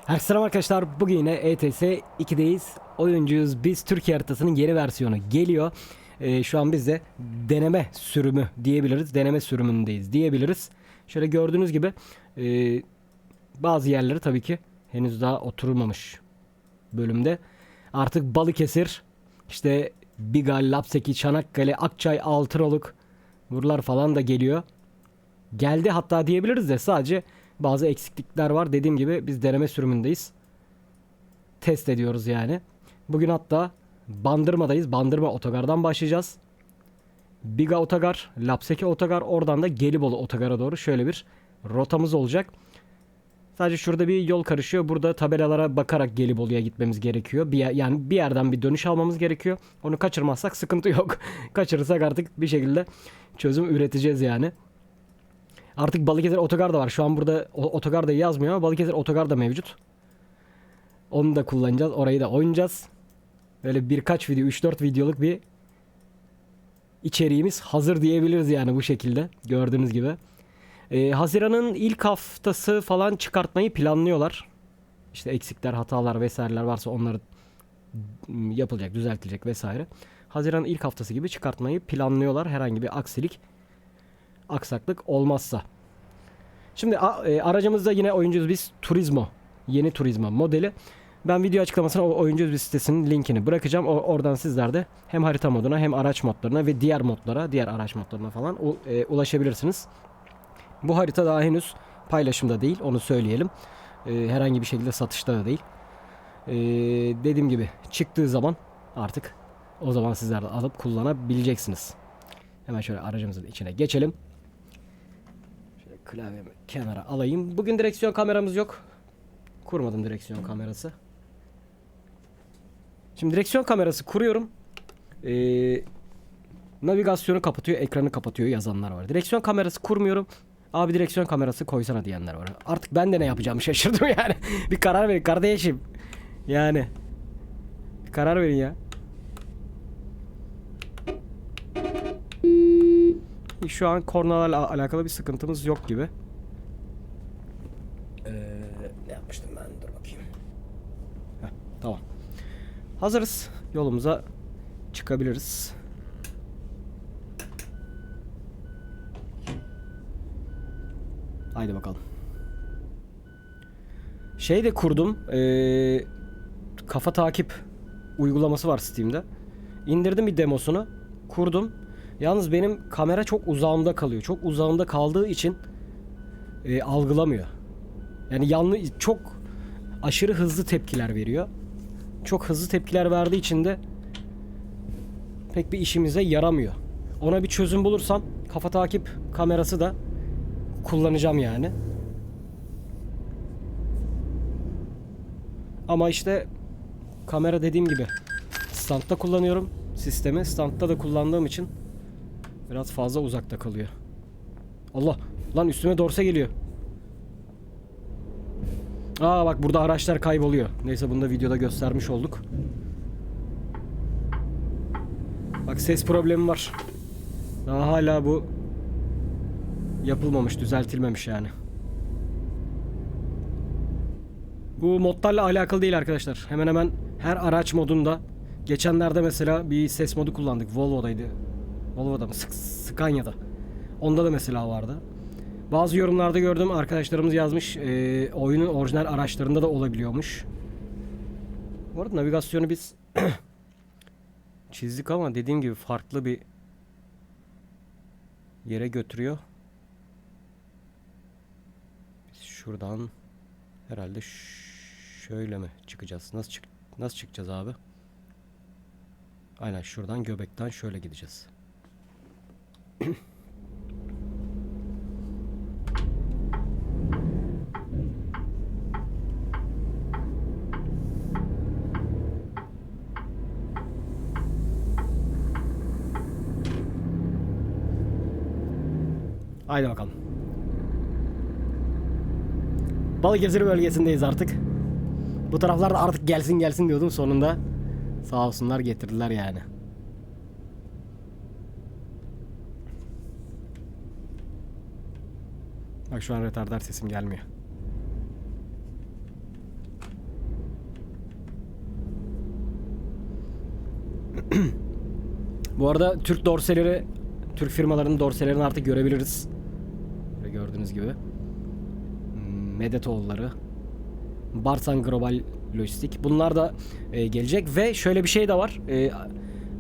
Herkese selam arkadaşlar. Bugün yine ETS 2'deyiz. Oyuncuyuz. Biz Türkiye haritasının yeni versiyonu geliyor. Şu an biz de deneme sürümü diyebiliriz. Deneme sürümündeyiz diyebiliriz. Şöyle gördüğünüz gibi bazı yerleri tabii ki henüz daha oturmamış bölümde. Artık Balıkesir, işte Bigal, Lapseki, Çanakkale, Akçay, Altınoluk buralar falan da geliyor. Geldi hatta diyebiliriz de sadece bazı eksiklikler var. Dediğim gibi biz deneme sürümündeyiz. Test ediyoruz yani. Bugün hatta Bandırma'dayız. Bandırma Otogar'dan başlayacağız. Biga Otogar, Lapseki Otogar, oradan da Gelibolu Otogar'a doğru şöyle bir rotamız olacak. Sadece şurada bir yol karışıyor. Burada tabelalara bakarak Gelibolu'ya gitmemiz gerekiyor. Yani bir yerden bir dönüş almamız gerekiyor. Onu kaçırmazsak sıkıntı yok. Kaçırırsak artık bir şekilde çözüm üreteceğiz yani. Artık Balıkesir Otogar da var. Şu an burada Otogar da yazmıyor ama Balıkesir Otogar da mevcut. Onu da kullanacağız. Orayı da oynayacağız. Böyle birkaç video, 3-4 videoluk bir içeriğimiz hazır diyebiliriz yani bu şekilde. Gördüğünüz gibi. Haziran'ın ilk haftası falan çıkartmayı planlıyorlar. İşte eksikler, hatalar vesaireler varsa onları yapılacak, düzeltilecek vesaire. Haziran'ın ilk haftası gibi çıkartmayı planlıyorlar. Herhangi bir aksaklık olmazsa. Şimdi aracımızda yine oyuncuyuz biz Turismo. Yeni Turismo modeli. Ben video açıklamasına o oyuncuyuz biz sitesinin linkini bırakacağım. Oradan sizler de hem harita moduna hem araç modlarına ve diğer modlara, diğer araç modlarına falan ulaşabilirsiniz. Bu harita daha henüz paylaşımda değil, onu söyleyelim. Herhangi bir şekilde satışta da değil. Dediğim gibi çıktığı zaman artık o zaman sizler de alıp kullanabileceksiniz. Hemen şöyle aracımızın içine geçelim. Klavyemi kenara alayım. Bugün direksiyon kameramız yok. Kurmadım direksiyon kamerası. Şimdi direksiyon kamerası kuruyorum. Navigasyonu kapatıyor, ekranı kapatıyor yazanlar var. Direksiyon kamerası kurmuyorum. Abi direksiyon kamerası koysana diyenler var. Artık ben de ne yapacağımı şaşırdım yani. Bir karar verin kardeşim. Yani. Bir karar verin ya. Şu an kornalarla alakalı bir sıkıntımız yok gibi. Ne yapmıştım ben? Dur bakayım. Heh, tamam. Hazırız. Yolumuza çıkabiliriz. Haydi bakalım. Şey de kurdum. Kafa takip uygulaması var Steam'de. İndirdim bir demosunu. Kurdum. Yalnız benim kamera çok uzağımda kalıyor. Çok uzağımda kaldığı için algılamıyor. Yani çok aşırı hızlı tepkiler veriyor. Çok hızlı tepkiler verdiği için de pek bir işimize yaramıyor. Ona bir çözüm bulursam kafa takip kamerası da kullanacağım yani. Ama işte kamera dediğim gibi standta kullanıyorum sistemi. Standta da kullandığım için biraz fazla uzakta kalıyor. Allah! Lan üstüme dorse geliyor. Aa bak burada araçlar kayboluyor. Neyse bunu da videoda göstermiş olduk. Bak ses problemi var. Daha hala bu yapılmamış, düzeltilmemiş yani. Bu modlarla alakalı değil arkadaşlar. Hemen hemen her araç modunda. Geçenlerde mesela bir ses modu kullandık. Volvo'daydı. Volvo'da mı? Scania'da. Onda da mesela vardı. Bazı yorumlarda gördüm arkadaşlarımız yazmış. Oyunun orijinal araçlarında da olabiliyormuş. Bu arada navigasyonu biz çizdik ama dediğim gibi farklı bir yere götürüyor. Biz şuradan herhalde şöyle mi çıkacağız? Nasıl çıkacağız abi? Aynen şuradan Göbek'ten şöyle gideceğiz. Haydi bakalım. Balıkesir bölgesindeyiz artık. Bu taraflarda artık gelsin diyordum, sonunda sağ olsunlar getirdiler yani. Bak şu an retardar sesim gelmiyor. Bu arada Türk firmalarının dorselerini artık görebiliriz. Böyle gördüğünüz gibi. Medetoğulları, Barsan Global Lojistik. Bunlar da gelecek ve şöyle bir şey de var.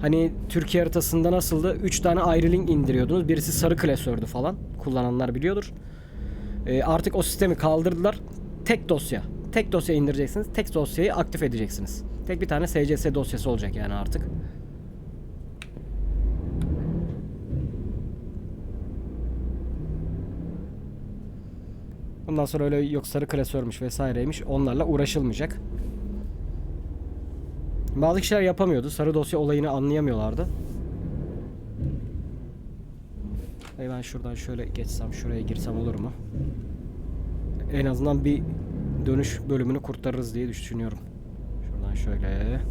Hani Türkiye haritasında nasıldı? 3 tane ayrı link indiriyordunuz. Birisi sarı klasördü falan. Kullananlar biliyordur. Artık o sistemi kaldırdılar. Tek dosya. Tek dosya indireceksiniz. Tek dosyayı aktif edeceksiniz. Tek bir tane SCS dosyası olacak yani artık. Bundan sonra öyle yok sarı klasörmüş vesaireymiş. Onlarla uğraşılmayacak. Bazı kişiler yapamıyordu. Sarı dosya olayını anlayamıyorlardı. Ben şuradan şöyle geçsem, şuraya girsem olur mu? En azından bir dönüş bölümünü kurtarırız diye düşünüyorum. Şuradan şöyle.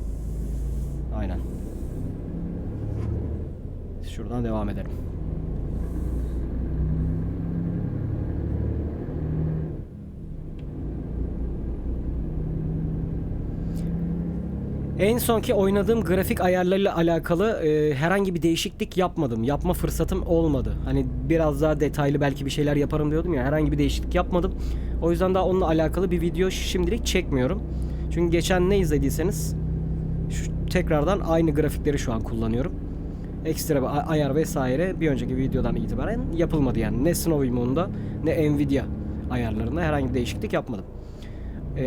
Aynen. Şuradan devam edelim. En sonki oynadığım grafik ayarlarıyla alakalı herhangi bir değişiklik yapmadım. Yapma fırsatım olmadı. Hani biraz daha detaylı belki bir şeyler yaparım diyordum ya. Herhangi bir değişiklik yapmadım. O yüzden daha onunla alakalı bir video şimdilik çekmiyorum. Çünkü geçen ne izlediyseniz tekrardan aynı grafikleri şu an kullanıyorum. Ekstra bir ayar vesaire bir önceki videodan itibaren yapılmadı yani. Ne Snowimo'nda ne Nvidia ayarlarında herhangi bir değişiklik yapmadım.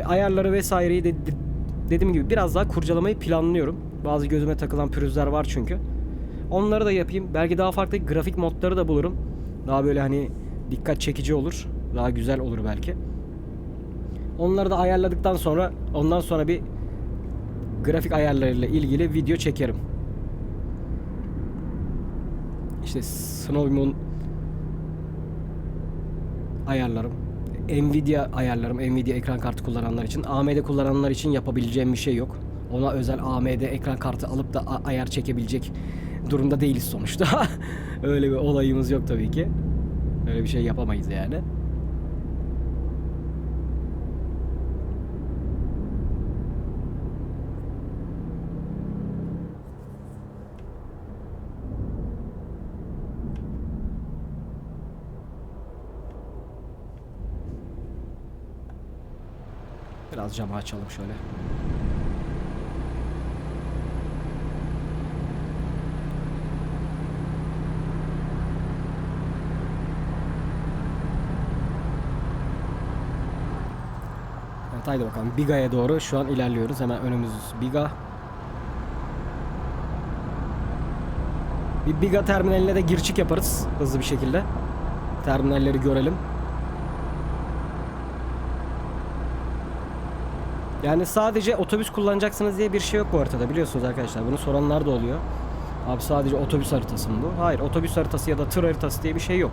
Ayarları vesaireyi de dediğim gibi biraz daha kurcalamayı planlıyorum. Bazı gözüme takılan pürüzler var çünkü. Onları da yapayım. Belki daha farklı grafik modları da bulurum. Daha böyle hani dikkat çekici olur. Daha güzel olur belki. Onları da ayarladıktan sonra ondan sonra bir grafik ayarlarıyla ilgili video çekerim. İşte Snowmoon ayarlarım. Nvidia ayarlarım. Nvidia ekran kartı kullananlar için. AMD kullananlar için yapabileceğim bir şey yok. Ona özel AMD ekran kartı alıp da ayar çekebilecek durumda değiliz sonuçta. Öyle bir olayımız yok tabii ki. Öyle bir şey yapamayız yani. Biraz camı açalım şöyle. Evet haydi bakalım Biga'ya doğru şu an ilerliyoruz. Hemen önümüz Biga. Bir Biga terminaline de girişik yaparız hızlı bir şekilde. Terminalleri görelim. Yani sadece otobüs kullanacaksınız diye bir şey yok bu haritada biliyorsunuz arkadaşlar. Bunu soranlar da oluyor. Abi sadece otobüs haritası mı bu? Hayır, otobüs haritası ya da tır haritası diye bir şey yok.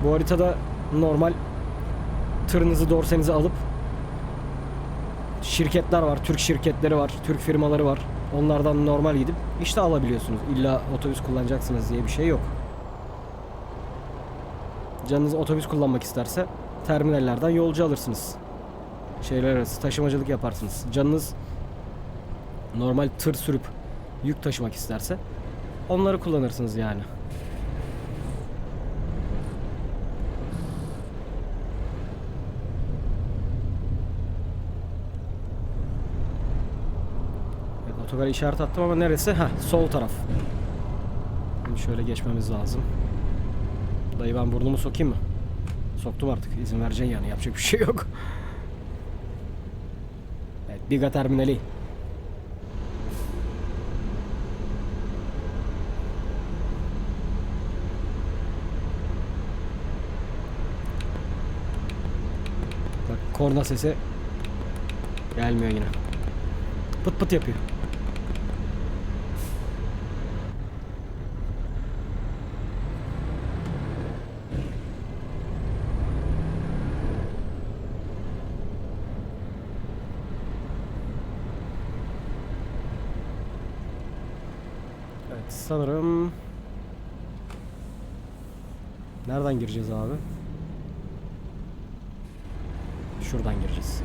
Bu haritada normal tırınızı, dorsenizi alıp şirketler var, Türk şirketleri var, Türk firmaları var. Onlardan normal gidip işte alabiliyorsunuz. İlla otobüs kullanacaksınız diye bir şey yok. Canınız otobüs kullanmak isterse terminallerden yolcu alırsınız. Şeyler arası taşımacılık yaparsınız. Canınız normal tır sürüp yük taşımak isterse onları kullanırsınız yani. Evet, otogara işaret attım ama neresi? Heh, sol taraf. Şimdi şöyle geçmemiz lazım. Dayı ben burnumu sokayım mı? Soktum artık. İzin vereceksin yani. Yapacak bir şey yok. Evet, Biga terminali. Bak korna sesi gelmiyor yine. Pıt pıt yapıyor. Evet sanırım nereden gireceğiz abi? Şuradan gireceğiz.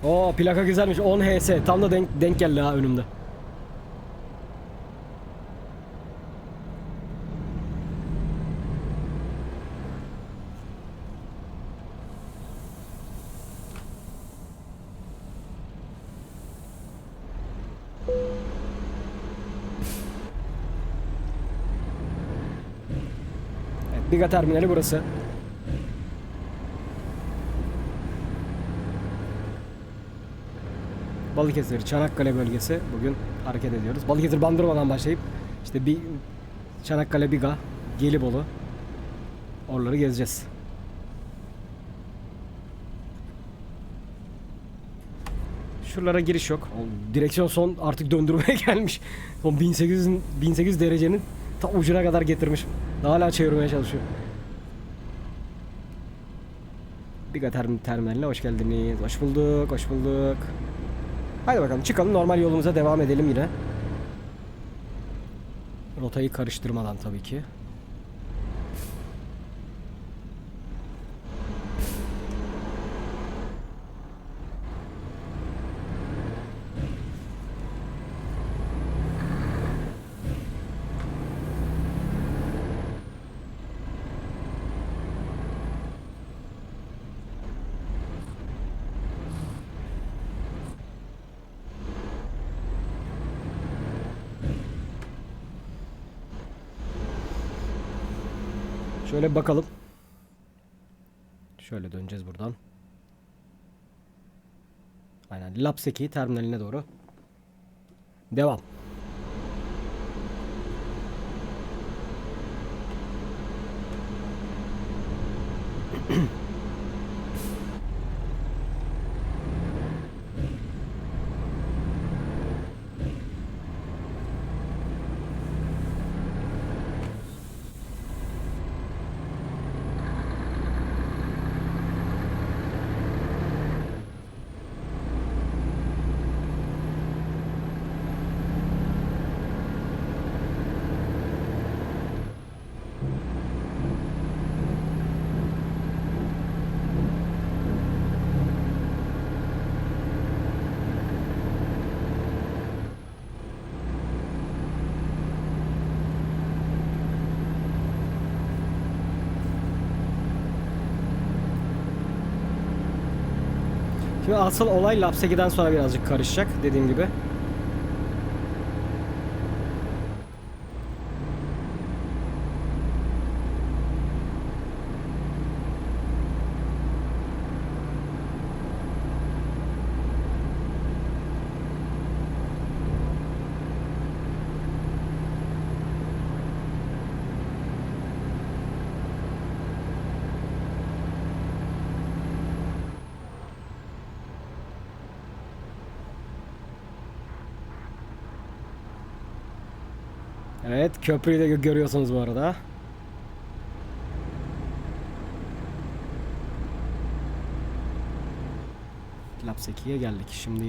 Oo, plaka güzelmiş. 10 HS. Tam da denk geldi ha önümde. Evet, Biga terminali burası. Balıkesir, Çanakkale bölgesi. Bugün hareket ediyoruz. Balıkesir Bandırma'dan başlayıp işte bir Çanakkale, Biga, Gelibolu, oraları gezeceğiz. Şuralara giriş yok. O direksiyon son artık döndürmeye gelmiş. Son 1800 derecenin ta ucuna kadar getirmiş. Hala çevirmeye çalışıyor. Biga terminaline hoş geldiniz. Hoş bulduk, hoş bulduk. Haydi bakalım çıkalım, normal yolumuza devam edelim yine. Rotayı karıştırmadan tabii ki. Şöyle bakalım. Şöyle döneceğiz buradan. Aynen, Lapseki terminaline doğru. Devam. Şimdi asıl olay Lapseki'den sonra birazcık karışacak dediğim gibi. Evet, köprüyü de görüyorsunuz bu arada. Lapseki'ye geldik. Şimdi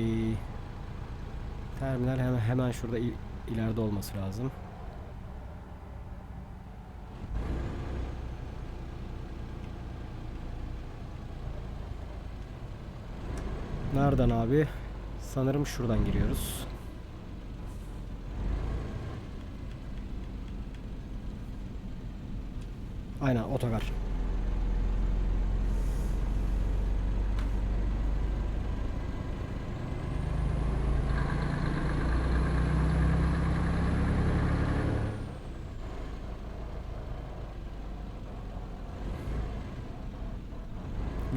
terminal hemen şurada ileride olması lazım. Nereden abi? Sanırım şuradan giriyoruz. Aynen, otogar.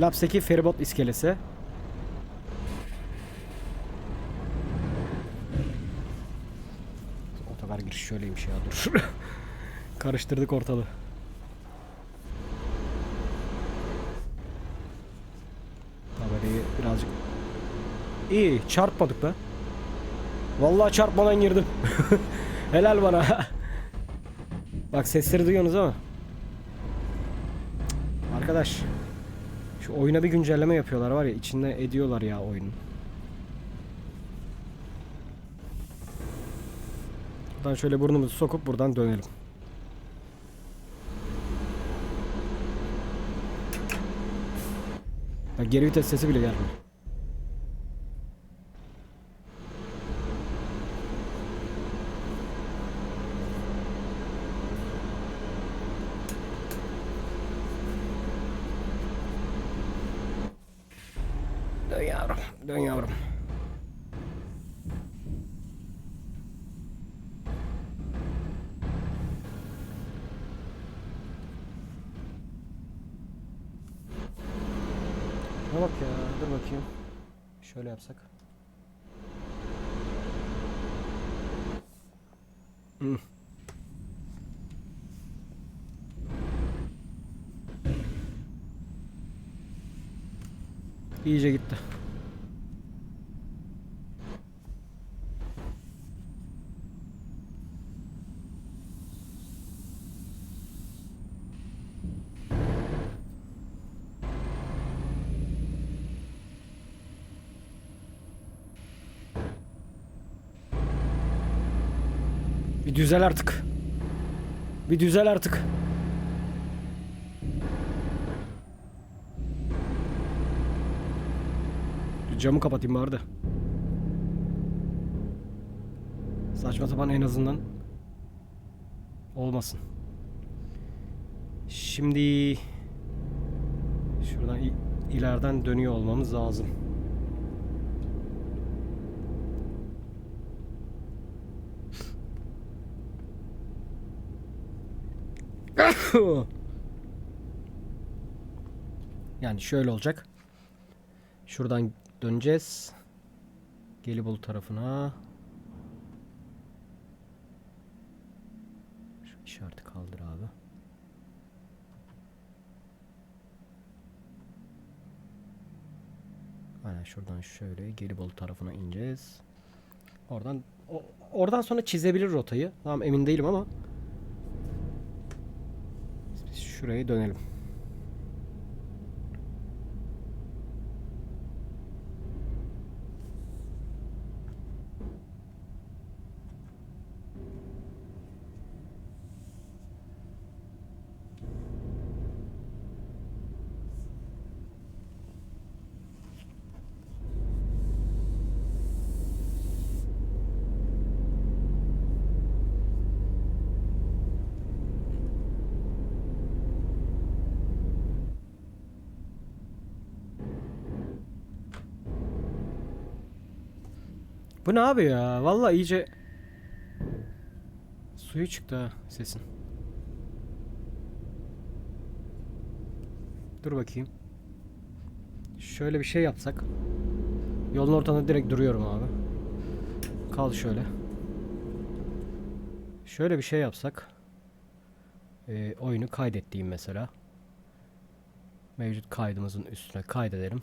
Lapseki feribot iskelesi. Otogar girişi şöyleymiş ya, dur. Karıştırdık ortalığı. Tabelayı birazcık... İyi, çarpmadık be. Vallahi çarpmadan girdim. Helal bana. Bak, sesleri duyuyorsunuz ama. Arkadaş, şu oyuna bir güncelleme yapıyorlar var ya, içinde ediyorlar ya oyunu. Buradan şöyle burnumuzu sokup buradan dönelim. Bak, geri vites sesi bile gelmiyor. Dön yavrum. Ne bak ya, dur bakayım. Şöyle yapsak. Hı. İyice gitti. Bir düzel artık. Bir düzel artık. Camı kapatayım bari de. Saçma sapan en azından olmasın. Şimdi şuradan ileriden dönüyor olmamız lazım. Yani şöyle olacak. Şuradan döneceğiz. Gelibolu tarafına. Şu işareti kaldır abi. Aynen şuradan şöyle Gelibolu tarafına ineceğiz. Oradan sonra çizebilir rotayı. Tamam, emin değilim ama biz şuraya dönelim. Bu ne abi ya? Vallahi iyice suyu çıktı ha sesin. Dur bakayım. Şöyle bir şey yapsak. Yolun ortasında direkt duruyorum abi. Kal şöyle. Şöyle bir şey yapsak. Oyunu kaydettiğim mesela. Mevcut kaydımızın üstüne kaydedelim.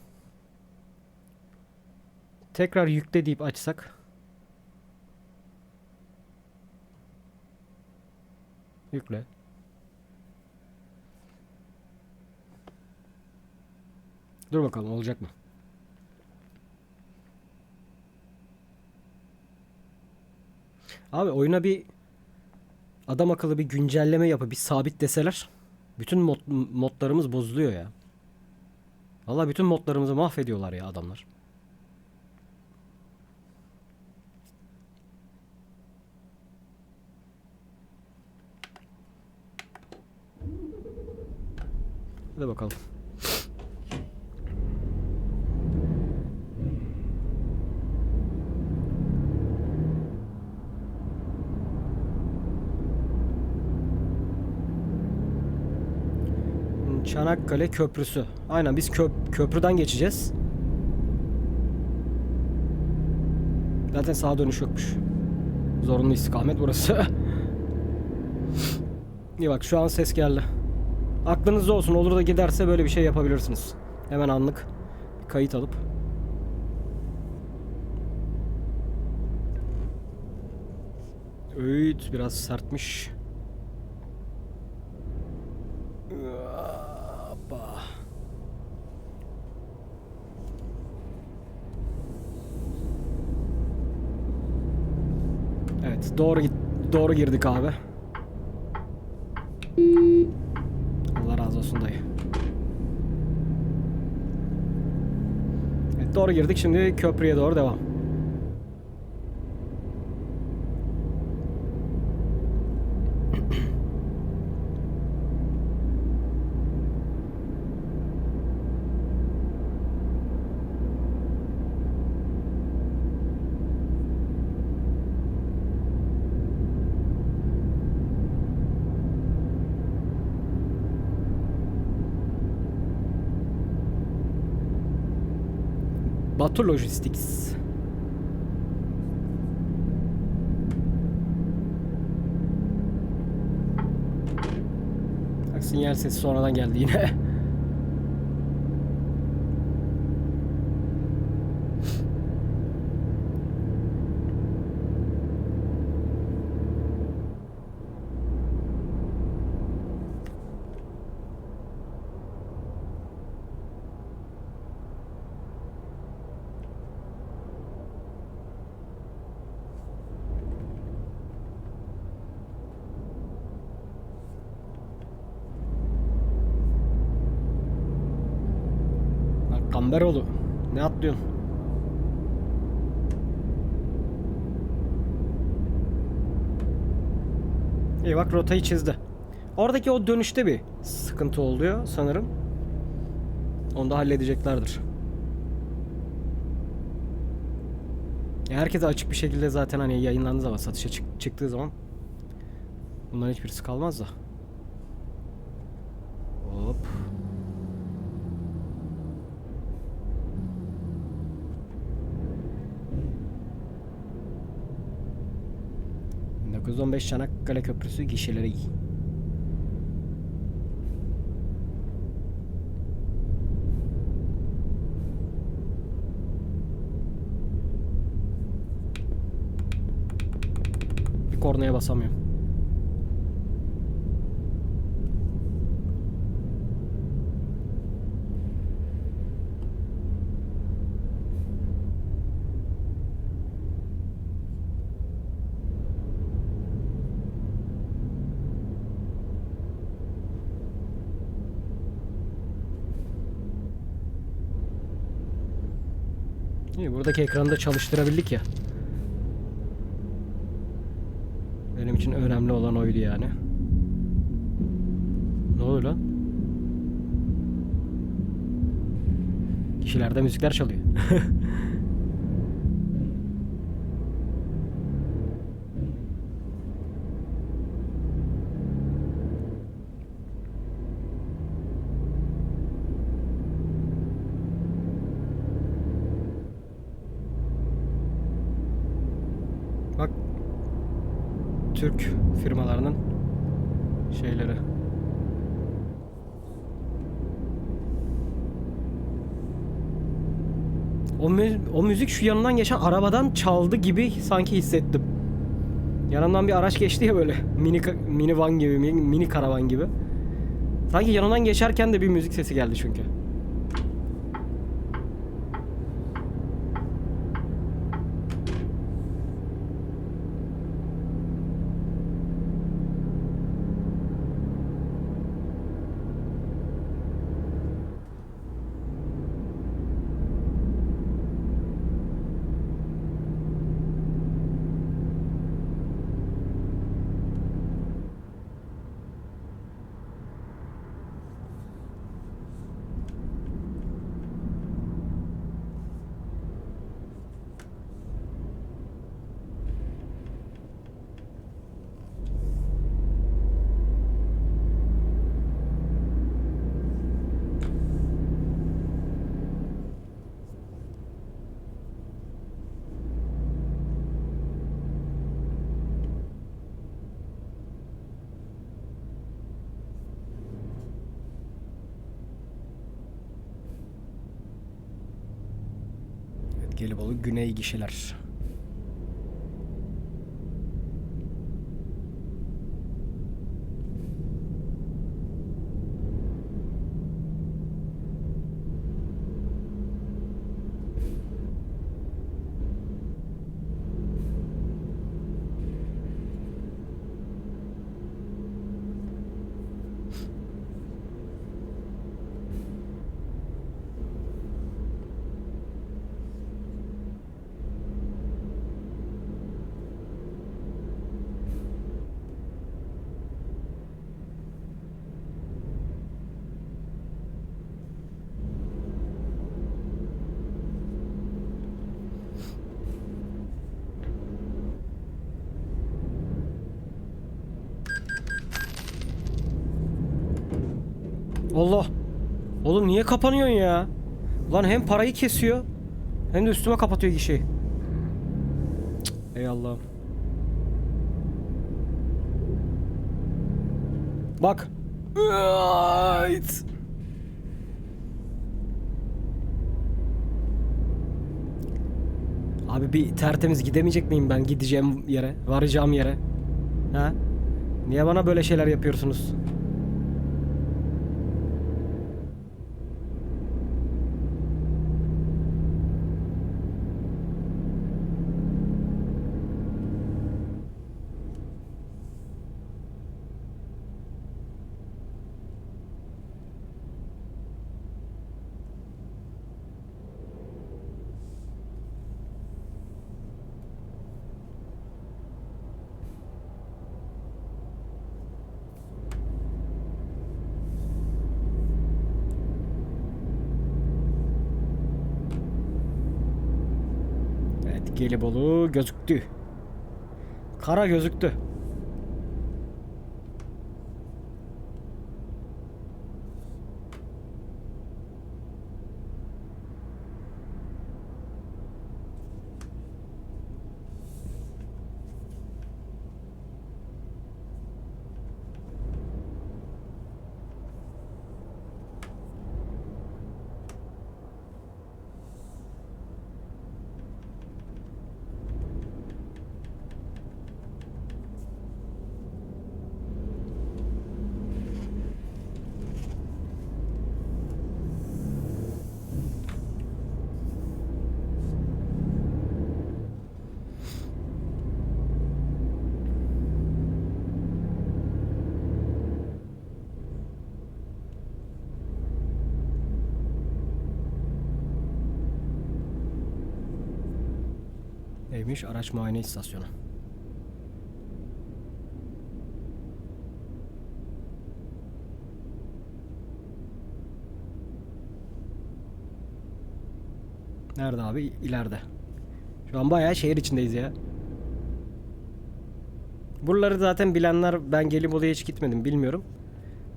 Tekrar yükle deyip açsak. Yükle. Dur bakalım olacak mı? Abi oyuna bir adam akıllı bir güncelleme yapıp bir sabit deseler bütün modlarımız bozuluyor ya. Vallahi bütün modlarımızı mahvediyorlar ya adamlar. Hadi bakalım. Çanakkale Köprüsü. Aynen biz köprüden geçeceğiz. Zaten sağa dönüş yokmuş. Zorunlu istikamet burası. İyi bak, şu an ses geldi. Aklınızda olsun, olur da giderse böyle bir şey yapabilirsiniz. Hemen anlık bir kayıt alıp. Evet, biraz sertmiş. Hoppa. Evet, doğru girdik abi. Allah razı olsun dayı. Evet, doğru girdik, şimdi köprüye doğru devam. Batu Logistics. Bak, sinyal sesi sonradan geldi yine. Kamberoğlu, ne atlıyorsun? İyi bak, rotayı çizdi. Oradaki o dönüşte bir sıkıntı oluyor sanırım. Onu da halledeceklerdir. Herkese açık bir şekilde zaten hani yayınlandığı zaman, satışa çıktığı zaman bunların hiçbirisi kalmaz da. Hop. ...1915 Çanakkale Köprüsü gişeleri. Bir kornaya basamıyorum. İyi, buradaki ekranı da çalıştırabildik ya. Benim için önemli olan oydu yani. Ne oluyor lan? Kişilerde müzikler çalıyor. Bak, Türk firmalarının şeyleri. O müzik şu yanından geçen arabadan çaldı gibi sanki hissettim. Yanımdan bir araç geçti ya, böyle mini van gibi, mini karavan gibi. Sanki yanından geçerken de bir müzik sesi geldi çünkü. Gelibolu Güney gişeler. Allah! Oğlum niye kapanıyorsun ya? Lan hem parayı kesiyor, Hem de üstüme kapatıyor gişeyi. Cık, ey Allah'ım. Bak. Ayt. Abi bir tertemiz gidemeyecek miyim ben gideceğim yere, varacağım yere? Ha? Niye bana böyle şeyler yapıyorsunuz? Evet, Gelibolu gözüktü. Kara gözüktü. Neymiş? Araç muayene istasyonu. Nerede abi? İleride. Şu an bayağı şehir içindeyiz ya. Buraları zaten bilenler, ben Gelibolu'ya hiç gitmedim, bilmiyorum.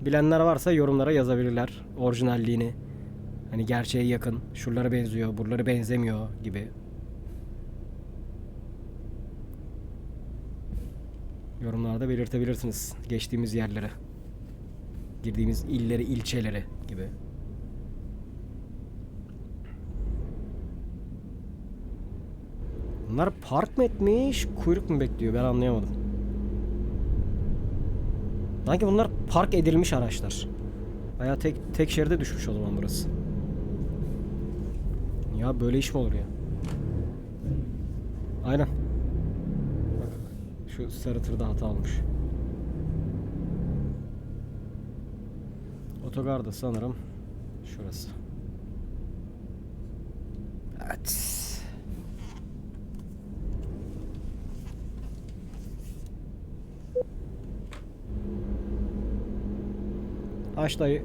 Bilenler varsa yorumlara yazabilirler. Orijinalliğini. Hani gerçeğe yakın. Şuralara benziyor, buraları benzemiyor gibi. Yorumlarda belirtebilirsiniz. Geçtiğimiz yerleri. Girdiğimiz illeri, ilçeleri gibi. Bunlar park mı etmiş, kuyruk mu bekliyor? Ben anlayamadım. Sanki bunlar park edilmiş araçlar. Bayağı tek şeride düşmüş o zaman burası. Ya böyle iş mi olur ya? Aynen. Bak, şu sarı tırda hata olmuş. Otogarda sanırım şurası. Evet. Aç dayı.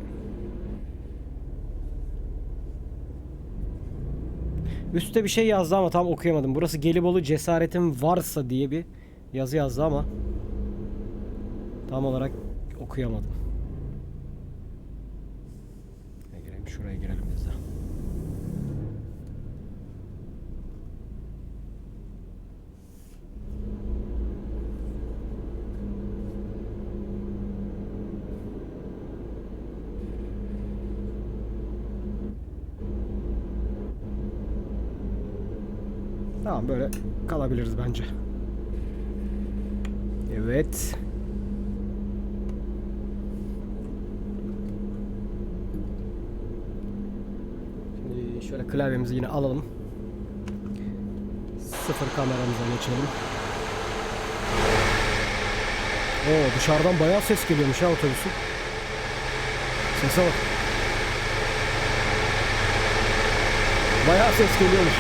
Üstte bir şey yazdı ama tam okuyamadım. Burası Gelibolu, cesaretin varsa diye bir yazı yazdı ama tam olarak okuyamadım. Şuraya girelim biz de. Tamam, böyle kalabiliriz bence. Evet. Şimdi şöyle klavyemizi yine alalım. Sıfır kameramıza geçelim. Oo, dışarıdan bayağı ses geliyormuş ya otobüsün. Sese bak. Bayağı ses geliyormuş.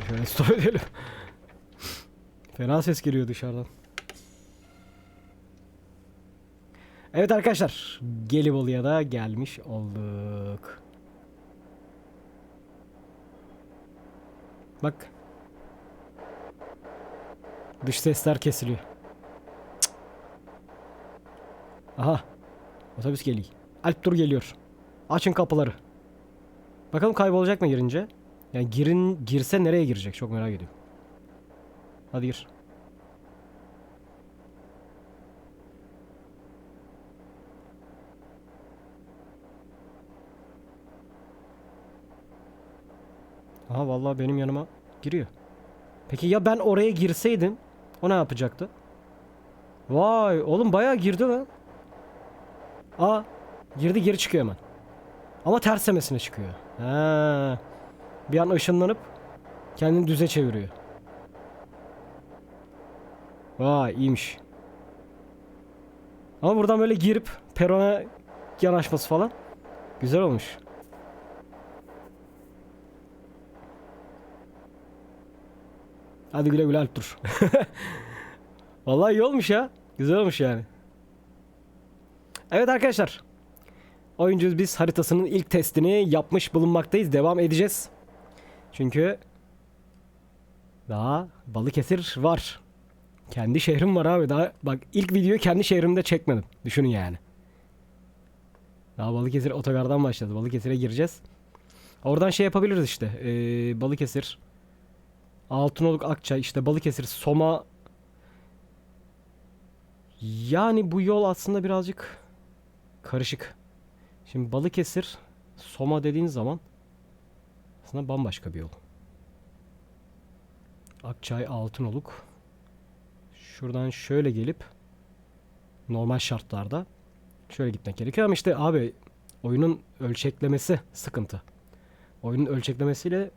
Şöyle stop edelim. Fena ses geliyor dışarıdan. Evet arkadaşlar, Gelibolu'ya da gelmiş olduk. Bak. Dış sesler kesiliyor. Cık. Aha. Otobüs geliyor. Alp Tur geliyor. Açın kapıları. Bakalım kaybolacak mı girince? Yani girse nereye girecek? Çok merak ediyorum. Hadi gir. Aha vallahi benim yanıma giriyor. Peki ya ben oraya girseydim o ne yapacaktı? Vay oğlum bayağı girdi lan. Aa girdi geri çıkıyor hemen. Ama tersemesine çıkıyor. Ha. Bir an ışınlanıp kendini düze çeviriyor. Vay iyiymiş. Ama buradan böyle girip perona yanaşması falan güzel olmuş. Hadi güle güle Alp dur. Vallahi iyi olmuş ya. Güzel olmuş yani. Evet arkadaşlar. Oyuncuyuz biz haritasının ilk testini yapmış bulunmaktayız. Devam edeceğiz. Çünkü daha Balıkesir var. Kendi şehrim var abi. Daha bak ilk videoyu kendi şehrimde çekmedim. Düşünün yani. Daha Balıkesir otogardan başladı. Balıkesir'e gireceğiz. Oradan şey yapabiliriz işte. Balıkesir, Altınoluk, Akçay, işte Balıkesir, Soma. Yani bu yol aslında birazcık karışık. Şimdi Balıkesir, Soma dediğin zaman aslında bambaşka bir yol. Akçay, Altınoluk. Şuradan şöyle gelip normal şartlarda şöyle gitmek gerekiyor ama işte abi oyunun ölçeklemesi sıkıntı. Oyunun ölçeklemesiyle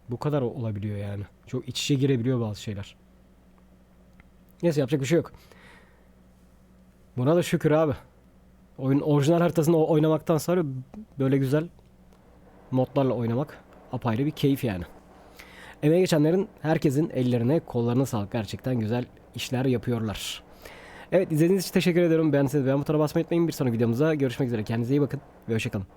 bu kadar olabiliyor yani. Çok iç içe girebiliyor bazı şeyler. Neyse yapacak bir şey yok. Buna da şükür abi. Oyun orijinal haritasını oynamaktan sonra böyle güzel modlarla oynamak apayrı bir keyif yani. Emeğe geçenlerin herkesin ellerine kollarına sağlık. Gerçekten güzel işler yapıyorlar. Evet izlediğiniz için teşekkür ederim. Beğendiyseniz beğen butonuna basmayı unutmayın. Bir sonraki videomuzda görüşmek üzere. Kendinize iyi bakın ve hoşçakalın.